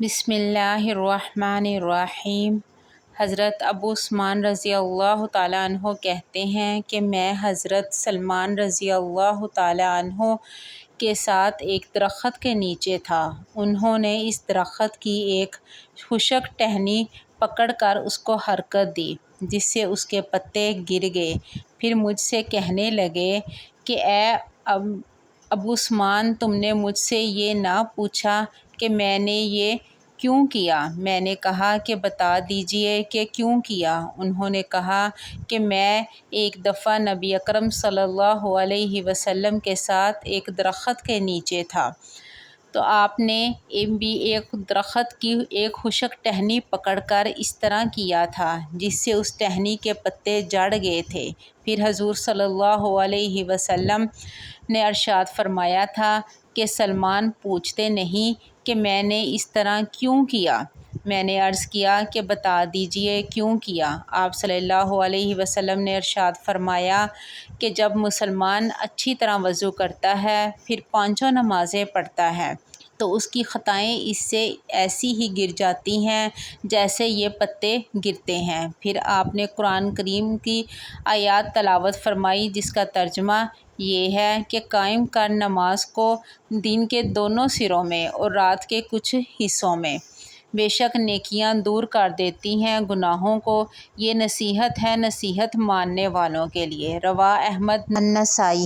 بسم اللہ الرحمن الرحیم۔ حضرت ابو عثمان رضی اللہ تعالیٰ عنہ کہتے ہیں کہ میں حضرت سلمان رضی اللہ تعالیٰ عنہ کے ساتھ ایک درخت کے نیچے تھا۔ انہوں نے اس درخت کی ایک خشک ٹہنی پکڑ کر اس کو حرکت دی، جس سے اس کے پتے گر گئے۔ پھر مجھ سے کہنے لگے کہ اے ابو عثمان، تم نے مجھ سے یہ نہ پوچھا کہ میں نے یہ کیوں کیا؟ میں نے کہا کہ بتا دیجئے کہ کیوں کیا؟ انہوں نے کہا کہ میں ایک دفعہ نبی اکرم صلی اللہ علیہ وسلم کے ساتھ ایک درخت کے نیچے تھا، تو آپ نے بھی ایک درخت کی ایک خشک ٹہنی پکڑ کر اس طرح کیا تھا، جس سے اس ٹہنی کے پتے جڑ گئے تھے۔ پھر حضور صلی اللہ علیہ وسلم نے ارشاد فرمایا تھا کہ سلمان پوچھتے نہیں کہ میں نے اس طرح کیوں کیا؟ میں نے عرض کیا کہ بتا دیجئے کیوں کیا؟ آپ صلی اللہ علیہ وسلم نے ارشاد فرمایا کہ جب مسلمان اچھی طرح وضو کرتا ہے، پھر پانچوں نمازیں پڑھتا ہے، تو اس کی خطائیں اس سے ایسی ہی گر جاتی ہیں جیسے یہ پتے گرتے ہیں۔ پھر آپ نے قرآن کریم کی آیات تلاوت فرمائی، جس کا ترجمہ یہ ہے کہ قائم کر نماز کو دن کے دونوں سروں میں اور رات کے کچھ حصوں میں، بے شک نیکیاں دور کر دیتی ہیں گناہوں کو، یہ نصیحت ہے نصیحت ماننے والوں کے لیے۔ رواہ احمد النسائی۔